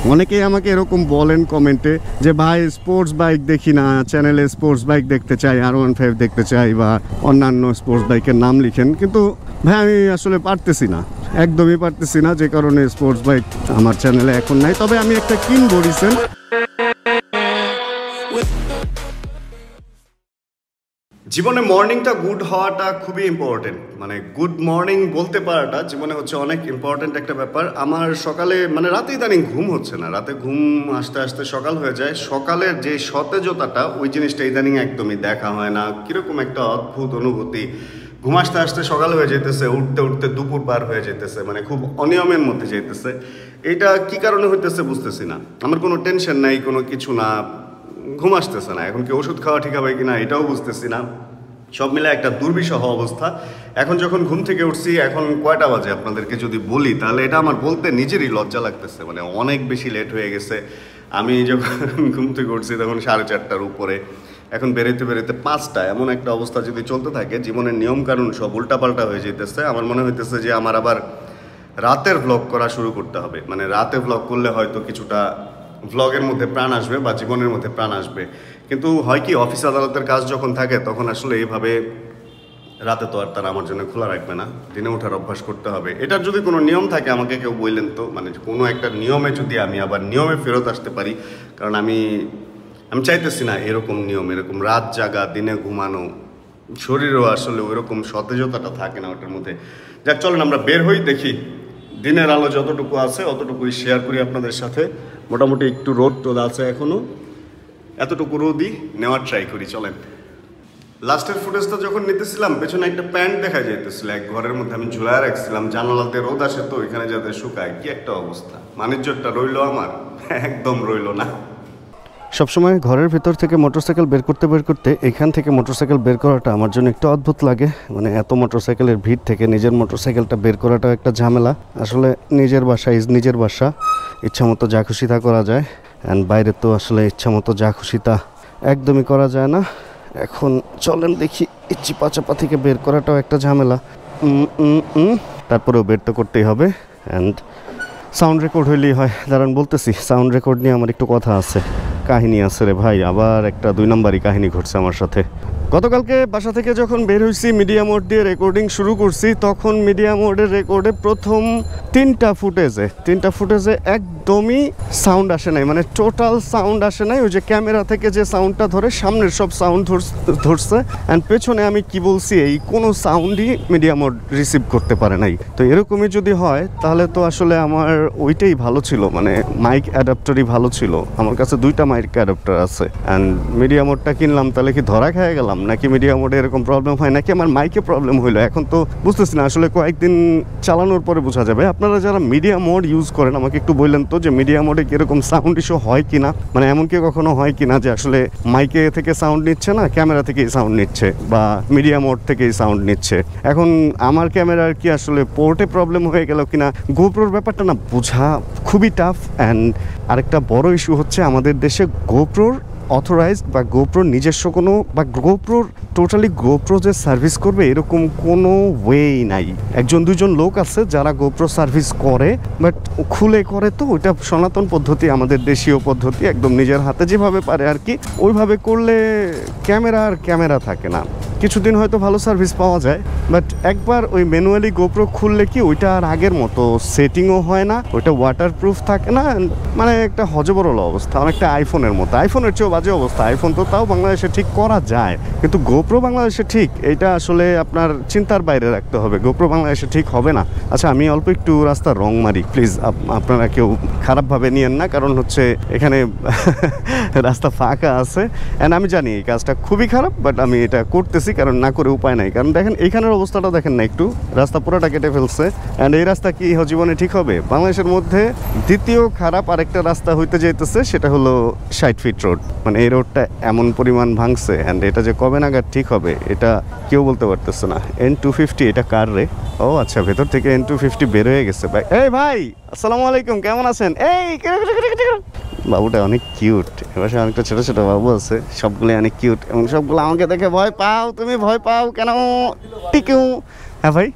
অনেকেই আমাকে এরকম বলেন কমেন্টে যে ভাই স্পোর্টস বাইক দেখি না, চ্যানেলে স্পোর্টস বাইক দেখতে চাই, R15 দেখতে চাই বা অন্যান্য স্পোর্টস বাইকের নাম লিখেন, কিন্তু ভাই আমি আসলে পারতেছি না, একদমই পারতেছি না, যে কারণে স্পোর্টস বাইক আমার চ্যানেলে এখন নাই। তবে আমি একটা কিনবো রিসেন্ট। জীবনে মর্নিংটা গুড হওয়াটা খুবই ইম্পর্টেন্ট, মানে গুড মর্নিং বলতে পারাটা জীবনে হচ্ছে অনেক ইম্পর্টেন্ট একটা ব্যাপার। আমার সকালে মানে রাতে ইদানিং ঘুম হচ্ছে না, রাতে ঘুম আসতে আসতে সকাল হয়ে যায়। সকালের যে সতেজতাটা ওই জিনিসটা ইদানিং একদমই দেখা হয় না, কীরকম একটা অদ্ভুত অনুভূতি। ঘুম আসতে আসতে সকাল হয়ে যেতেছে, উঠতে উঠতে দুপুর পার হয়ে যেতেছে, মানে খুব অনিয়মের মধ্যে যেতেছে। এটা কি কারণে হইতেছে বুঝতেছি না। আমার কোনো টেনশন নাই, কোনো কিছু না, ঘুম আসতেছে না। এখন কি ওষুধ খাওয়া ঠিক হবে কিনা এটাও বুঝতেছি না। সব মিলে একটা দুর্বিষহ অবস্থা। এখন যখন ঘুম থেকে উঠছি, এখন কয়টা বাজে আপনাদেরকে যদি বলি তাহলে এটা আমার বলতে নিজেরই লজ্জা লাগতেছে, মানে অনেক বেশি লেট হয়ে গেছে। আমি যখন ঘুম থেকে উঠছি তখন 4:30টার উপরে, এখন বেরোতে বেরোতে 5টা। এমন একটা অবস্থা যদি চলতে থাকে, জীবনের নিয়মকানুন সব উল্টাপাল্টা হয়ে যেতেছে। আমার মনে হইতেছে যে আমার আবার রাতের ভ্লগ করা শুরু করতে হবে, মানে রাতে ভ্লগ করলে হয়তো কিছুটা ভ্লগের মধ্যে প্রাণ আসবে বা জীবনের মধ্যে প্রাণ আসবে। কিন্তু হয় কি, অফিস আদালতের কাজ যখন থাকে তখন আসলে এইভাবে রাতে তো আর তারা আমার জন্য খোলা রাখবে না, দিনে ওঠার অভ্যাস করতে হবে। এটার যদি কোনো নিয়ম থাকে আমাকে কেউ বললেন তো, মানে কোনো একটা নিয়মে যদি আমি আবার নিয়মে ফেরত আসতে পারি। কারণ আমি চাইতেছি না এরকম নিয়ম, এরকম রাত জাগা দিনে ঘুমানো, শরীরও আসলে ওইরকম সতেজতাটা থাকে না ওটার মধ্যে। যাক চলেন আমরা বের হই, দেখি দিনের আলো যতটুকু আছে অতটুকুই শেয়ার করি আপনাদের সাথে। মোটামুটি একটু রোদ টোদ আছে এখনও, এতটুকু রোদই নেওয়ার ট্রাই করি। চলেন। লাস্টের ফুটেজটা যখন নিতেছিলাম পেছনে একটা প্যান্ট দেখা যাইতেছিল, এক ঘরের মধ্যে আমি ঝুলায় রাখছিলাম, জানালাতে রোদ আসে তো ওইখানে যাতে শুকায়। কি একটা অবস্থা, বাণিজ্যটা রইলো আমার? একদম রইলো না। সবসময় ঘরের ভিতর থেকে মোটরসাইকেল বের করতে এখান থেকে মোটরসাইকেল বের করাটা আমার জন্য একটু অদ্ভুত লাগে। মানে এত মোটরসাইকেলের ভিড় থেকে নিজের মোটরসাইকেলটা বের করাটাও একটা ঝামেলা। আসলে নিজের বাসা ইজ নিজের বাসা, ইচ্ছা মতো যা খুশি তা করা যায়। অ্যান্ড বাইরে তো আসলে ইচ্ছা মতো যা খুশি তা একদমই করা যায় না। এখন চলেন দেখি, চিপা চাপা থেকে বের করাটাও একটা ঝামেলা। তারপরেও বের তো করতেই হবে। অ্যান্ড সাউন্ড রেকর্ড হইলেই হয়। দাঁড়ান বলতেছি, সাউন্ড রেকর্ড নিয়ে আমার একটু কথা আছে, কাহিনী আছে রে ভাই। আবার একটা 2 নম্বরই কাহিনী ঘটছে আমার সাথে। গতকালকে বাসা থেকে যখন বের হয়েছি, মিডিয়া মোড দিয়ে রেকর্ডিং শুরু করছি, তখন মিডিয়া মোডের রেকর্ডে প্রথম 3টা ফুটেজে একদমই সাউন্ড আসে নাই, মানে টোটাল সাউন্ড আসে নাই। ওই যে ক্যামেরা থেকে যে সাউন্ডটা ধরে সামনের সব সাউন্ড ধরছে, অ্যান্ড পেছনে আমি কি বলছি এই কোনো সাউন্ডই মিডিয়া মোড রিসিভ করতে পারে নাই। তো এরকমই যদি হয় তাহলে তো আসলে আমার ওইটাই ভালো ছিল, মানে মাইক অ্যাডাপ্টারই ভালো ছিল। আমার কাছে 2টা মাইক অ্যাডাপ্টার আছে, অ্যান্ড মিডিয়া মোডটা কিনলাম, তাহলে কি ধরা খেয়ে গেলাম নাকি মিডিয়া মোডে এরকম প্রবলেম হয় নাকি আমার মাইকে প্রবলেম হইলো? এখন তো বুঝতেছি না, আসলে কয়েকদিন চালানোর পরে বোঝা যাবে। আপনারা যারা মিডিয়া মোড ইউজ করেন আমাকে একটু বললেন তো যে মিডিয়া মোডে কীরকম সাউন্ড ইস্যু হয় কিনা, মানে এমন কি কখনো হয় কিনা যে আসলে মাইকে থেকে সাউন্ড নিচ্ছে না, ক্যামেরা থেকেই সাউন্ড নিচ্ছে, বা মিডিয়া মোড থেকেই সাউন্ড নিচ্ছে। এখন আমার ক্যামেরার কি আসলে পোর্টে প্রবলেম হয়ে গেল কিনা, গোপ্রোর ব্যাপারটা না বোঝা খুবই টাফ। অ্যান্ড আরেকটা বড় ইস্যু হচ্ছে আমাদের দেশে গোপ্রোর অথরাইজড বা গোপ্রোর নিজস্ব কোনো, বা গোপ্রোর টোটালি গোপ্রো যে সার্ভিস করবে এরকম কোনো ওয়েই নাই। 1-2জন লোক আছে যারা গোপ্রো সার্ভিস করে, বাট খুলে করে, তো ওইটা সনাতন পদ্ধতি, আমাদের দেশীয় পদ্ধতি, একদম নিজের হাতে যেভাবে পারে আর কি ওইভাবে করলে ক্যামেরা থাকে না। কিছুদিন হয়তো ভালো সার্ভিস পাওয়া যায়, বাট একবার ওই ম্যানুয়ালি গোপ্রো খুললে কি ওইটা আর আগের মতো সেটিংও হয় না, ওইটা ওয়াটারপ্রুফ থাকে না, মানে একটা হজবরল অবস্থা, অনেকটা আইফোনের মতো। আইফোনের চেয়েও বাজে অবস্থা। আইফোন তো তাও বাংলাদেশে ঠিক করা যায়, কিন্তু গোপ্রো বাংলাদেশে ঠিক, এটা আসলে আপনার চিন্তার বাইরে রাখতে হবে। গোপ্রো বাংলাদেশে ঠিক হবে না। আচ্ছা আমি অল্প একটু রাস্তা রং মারি, প্লিজ আপনারা কেউ খারাপভাবে নিয়েন না, কারণ হচ্ছে এখানে রাস্তা ফাঁকা আছে। অ্যান্ড আমি জানি এই কাজটা খুবই খারাপ, বাট আমি এটা করতেছি কারণ না করে উপায় নাই। কারণ দেখেন এইখানের অবস্থাটা দেখেন না, একটু রাস্তা পুরোটা কেটে ফেলছে। অ্যান্ড এই রাস্তা কি জীবনে ঠিক হবে? বাংলাদেশের মধ্যে দ্বিতীয় খারাপ আরেকটা রাস্তা হইতে যাইতেছে, সেটা হলো 60 ফিট রোড। মানে এই রোডটা এমন পরিমাণ ভাঙছে, অ্যান্ড এটা যে কবে নাগাদ ঠিক হবে এটা কেউ বলতে পারতেছে না। N250 এটা কার রে? ও আচ্ছা, ভেতর থেকে N250 বের হয়ে গেছে। ভাই এই ভাই আসসালামু আলাইকুম, কেমন আছেন? এই বাবুটা অনেক কিউট। এবার অনেকটা ছোটো ছোটো বাবু আছে, সবগুলো অনেক কিউট, এবং সবগুলো আমাকে দেখে ভয় পাও। তুমি ভয় পাও কেন? টিকিউ। হ্যাঁ ভাই,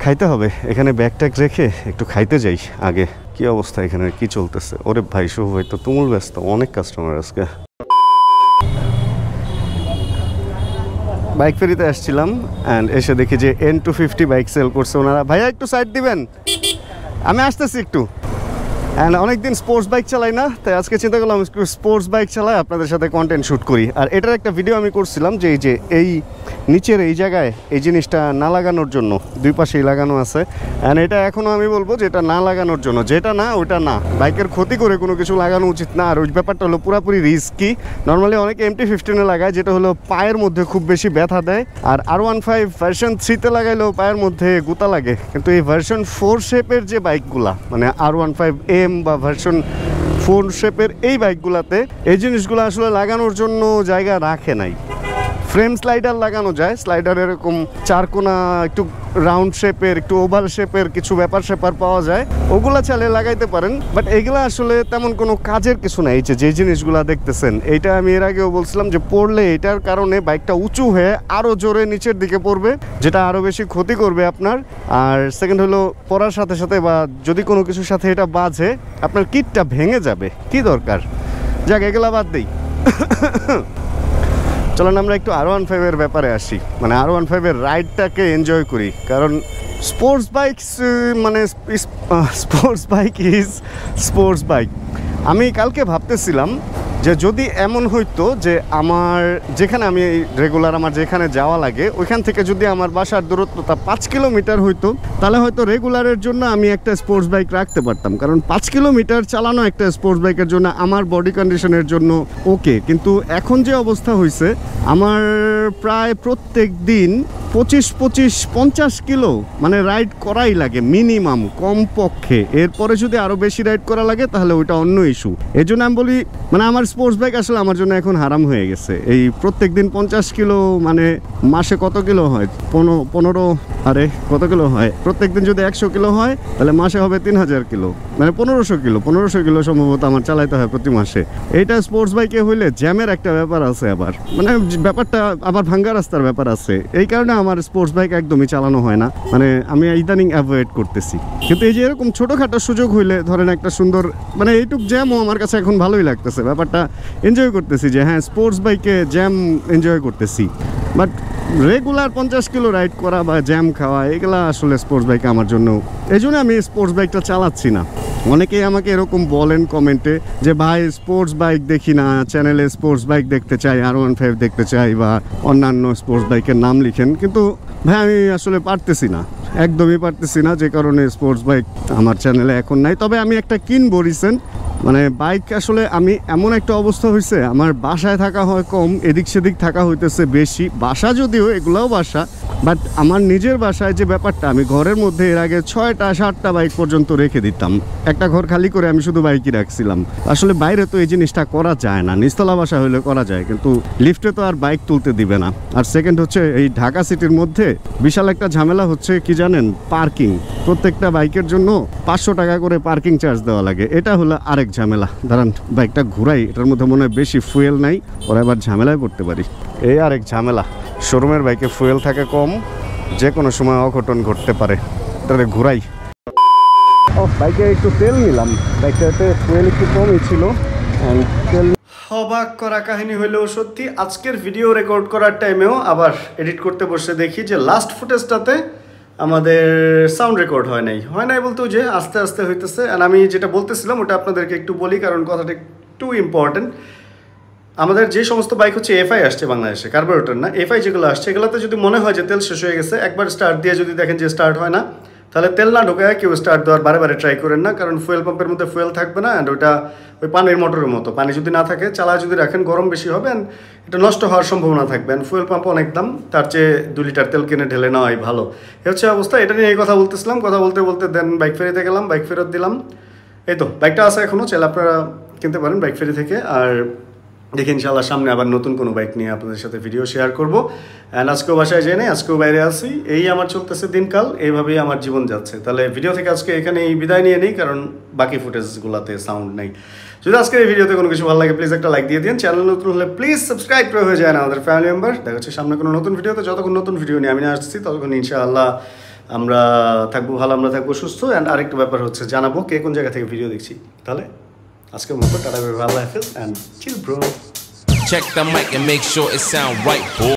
খাইতে হবে, এখানে ব্যাগ ট্যাগ রেখে একটু খাইতে যাই আগে। কি অবস্থা এখানে, কি চলতেছে? ওরে ভাই শুভ ভাই তো তুমুল ব্যস্ত, অনেক কাস্টমার আজকে। বাইক ফেরিতে আসছিলাম অ্যান্ড এসে দেখি যে N250 বাইক সেল করছে ওনারা। ভাইয়া একটু সাইড দিবেন, আমি আসতেছি একটু। অ্যান্ড অনেকদিন স্পোর্টস বাইক চালাই না, তাই আজকে চিন্তা করলাম একটু স্পোর্টস বাইক চালাই আপনাদের সাথে কন্টেন্ট শ্যুট করি। আর এটার একটা ভিডিও আমি করছিলাম যে এই নিচের এই জায়গায় এই জিনিসটা না লাগানোর জন্য, দুই পাশেই লাগানো আছে। অ্যান্ড এটা এখনও আমি বলবো যে এটা না লাগানোর জন্য, যেটা না ওটা না, বাইকের ক্ষতি করে কোনো কিছু লাগানো উচিত না। আর ওই ব্যাপারটা হলো পুরোপুরি রিস্কি। নর্মালি অনেকে MT-15 লাগায়, যেটা হলো পায়ের মধ্যে খুব বেশি ব্যথা দেয়। আর R15 ভার্সন 3-তে লাগাইলেও পায়ের মধ্যে গুতা লাগে। কিন্তু এই ভার্সন 4 শেপের যে বাইকগুলা, মানে R15M বা ভার্সন 4 শেপের এই বাইকগুলাতে এই জিনিসগুলো আসলে লাগানোর জন্য জায়গা রাখে নাই। ফ্রেম স্লাইডার লাগানো যায়, স্লাইডার এরকম চারকোনা একটু রাউন্ড শেপের, একটু ওভাল শেপের কিছু ব্যাপার স্যাপার পাওয়া যায়, ওগুলা চালিয়ে লাগাইতে পারেন। বাট এগুলা আসলে তেমন কোনো কাজের কিছু নাই। যে জিনিসগুলা দেখতেছেন, এইটা আমি এর আগেও বলছিলাম যে পড়লে এটার কারণে বাইকটা উঁচু হয়ে আরও জোরে নিচের দিকে পড়বে, যেটা আরও বেশি ক্ষতি করবে আপনার। আর সেকেন্ড হলো পড়ার সাথে সাথে বা যদি কোনো কিছুর সাথে এটা বাজে আপনার কিটটা ভেঙে যাবে, কি দরকার। যাক এগুলা বাদ দিই। চলেন আমরা একটু R15 এর ব্যাপারে আসি, মানে R15 এর রাইডটাকে এনজয় করি। কারণ স্পোর্টস বাইক মানে sports bike is sports bike. আমি কালকে ভাবতেছিলাম যে যদি এমন হইতো যে আমার যেখানে আমি রেগুলার আমার যেখানে যাওয়া লাগে ওইখান থেকে যদি আমার বাসার দূরত্বটা 5 কিলোমিটার হইতো, তাহলে হয়তো রেগুলারের জন্য আমি একটা স্পোর্টস বাইক রাখতে পারতাম। কারণ 5 কিলোমিটার চালানো একটা স্পোর্টস বাইকের জন্য আমার বডি কন্ডিশনের জন্য ওকে। কিন্তু এখন যে অবস্থা হয়েছে, আমার প্রায় প্রত্যেক দিন 25-50 কিলো মানে রাইড করাই লাগে মিনিমাম, কমপক্ষে। এরপরে যদি আরও বেশি রাইড করা লাগে তাহলে ওইটা অন্য ইস্যু। এই জন্য আমি বলি মানে আমার স্পোর্টস বাইক আসলে আমার জন্য এখন হারাম হয়ে গেছে। এই প্রত্যেক দিন 50 কিলো মানে মাসে কত কিলো হয়? 15 আরে কত কিলো হয়? প্রত্যেক দিন যদি 100 কিলো হয় তাহলে মাসে হবে 3000 কিলো, মানে 1500 কিলো সম্ভবত আমার চালাইতে হয় প্রতি মাসে। এইটা স্পোর্টস বাইকে হইলে জ্যামের একটা ব্যাপার আছে, আবার মানে ব্যাপারটা আবার ভাঙ্গা রাস্তার ব্যাপার আছে। এই কারণে আমার স্পোর্টস বাইক একদমই চালানো হয় না, মানে আমি ইদানিং অ্যাভয়েড করতেছি। কিন্তু এই যে এরকম ছোটোখাটো সুযোগ হইলে, ধরেন একটা সুন্দর মানে এইটুক জ্যামও আমার কাছে এখন ভালোই লাগতেছে, ব্যাপারটা এনজয় করতেছি যে হ্যাঁ স্পোর্টস বাইকে জ্যাম এনজয় করতেছি। বাট রেগুলার 50 কিলো রাইড করা বা জ্যাম খাওয়া এগুলা আসলে স্পোর্টস বাইক আমার জন্য, এই জন্য আমি স্পোর্টস বাইকটা চালাচ্ছি না। অনেকেই আমাকে এরকম বলেন কমেন্টে যে ভাই স্পোর্টস বাইক দেখি না, চ্যানেলে স্পোর্টস বাইক দেখতে চাই, R15 দেখতে চাই বা অন্যান্য স্পোর্টস বাইকের নাম লিখেন। কিন্তু ভাই আমি আসলে পারতেছি না, একদমই পারতেছি না, যে কারণে স্পোর্টস বাইক আমার চ্যানেলে এখন নাই। তবে আমি একটা কিনবো রিসেন্ট, মানে বাইক আসলে আমি এমন একটা অবস্থা হয়েছে, আমার বাসায় থাকা হয় কম, এদিক সেদিক থাকা হইতেছে বেশি। বাসা যদিও এগুলোও বাসা, বাট আমার নিজের বাসায় যে ব্যাপারটা, আমি ঘরের মধ্যে এর আগে 6টা-7টা বাইক পর্যন্ত রেখে দিতাম, একটা ঘর খালি করে আমি শুধু বাইকই রাখছিলাম। আসলে বাইরে তো এই জিনিসটা করা যায় না, নিচতলা বাসা হলে করা যায়, কিন্তু লিফটে তো আর বাইক তুলতে দিবে না। আর সেকেন্ড হচ্ছে এই ঢাকা সিটির মধ্যে বিশাল একটা ঝামেলা হচ্ছে কি জানেন, পার্কিং। প্রত্যেকটা বাইকের জন্য 500 টাকা করে পার্কিং চার্জ দেওয়া লাগে, এটা হলো আরেক ঝামেলা। দাঁড়ান বাইকটা ঘুরাই, এটার মধ্যে মনে হয় বেশি ফুয়েল নাই, ওরা এবার ঝামেলায় পড়তে পারি। এই আরেক ঝামেলা, শোরুমের বাইকে ফুয়েল থাকে কম, যে কোনো সময় অঘটন ঘটতে পারে। এটাতে ঘুরাই। ও বাইকে একটু তেল নিলাম, বাইকটাতে ফুয়েল একটু কমই ছিল। তেল অবাক করা কাহিনী হইলেও সত্যি, আজকের ভিডিও রেকর্ড করার টাইমেও আবার এডিট করতে বসে দেখি যে লাস্ট ফুটেজটাতে আমাদের সাউন্ড রেকর্ড হয় নাই বলতে যে আস্তে আস্তে হইতেছে। আর আমি যেটা বলতেছিলাম ওটা আপনাদেরকে একটু বলি, কারণ কথাটা একটু ইম্পর্টেন্ট। আমাদের যে সমস্ত বাইক হচ্ছে এফআই আসছে বাংলাদেশে, কার্বোরেটর না, এফআই যেগুলো আসছে এগুলোতে যদি মনে হয় যে তেল শেষ হয়ে গেছে, একবার স্টার্ট দিয়ে যদি দেখেন যে স্টার্ট হয় না, তাহলে তেল না ঢোকায় কেউ স্টার্ট দেওয়ার বারে ট্রাই করেন না। কারণ ফুয়েল পাম্পের মধ্যে ফুয়েল থাকবে না, অ্যান্ড ওইটা ওই পানির মোটরের মতো, পানি যদি না থাকে চালায় যদি রাখেন গরম বেশি হবে, অ্যান্ড এটা নষ্ট হওয়ার সম্ভাবনা থাকবে। অ্যান্ড ফুয়েল পাম্প অনেক দাম, তার চেয়ে 2 লিটার তেল কিনে ঢেলে নেওয়াই ভালো। এ হচ্ছে অবস্থা। এটা নিয়ে এই কথা বলতেছিলাম, কথা বলতে দেন বাইক ফেরিতে গেলাম, বাইক ফেরত দিলাম। এই তো বাইকটা আছে এখনও, চাইলে আপনারা কিনতে পারেন বাইক ফেরি থেকে। আর দেখি ইনশাআল্লাহ সামনে আবার নতুন কোনো বাইক নিয়ে আপনাদের সাথে ভিডিও শেয়ার করবো। অ্যান্ড আজকেও বাসায় যাই নাই, আজকেও বাইরে আসি, এই আমার চলতেছে দিনকাল, এইভাবেই আমার জীবন যাচ্ছে। তাহলে ভিডিও থেকে আজকে এখানে বিদায় নিয়ে নিই, কারণ বাকি ফুটেজগুলোতে সাউন্ড নেই। যদি আজকের এই ভিডিওতে কোনো কিছু ভালো লাগে প্লিজ একটা লাইক দিয়ে দিন, চ্যানেল নতুন হলে প্লিজ সাবস্ক্রাইব করে হয়ে যায় না আমাদের ফ্যামিলি মেম্বার। দেখা হচ্ছে সামনে কোনো নতুন ভিডিওতে, যতক্ষণ নতুন ভিডিও নিয়ে আমি আসছি ততক্ষণ ইনশাআল্লাহ আমরা থাকবো ভালো, আমরা থাকবো সুস্থ। অ্যান্ড আরেকটা ব্যাপার হচ্ছে জানাবো কে কোন জায়গা থেকে ভিডিও দেখছি। তাহলে আজকের মতো টাটা, আল্লাহ হাফেজ, and chill bro. Check the mic and make sure it sound right, boy.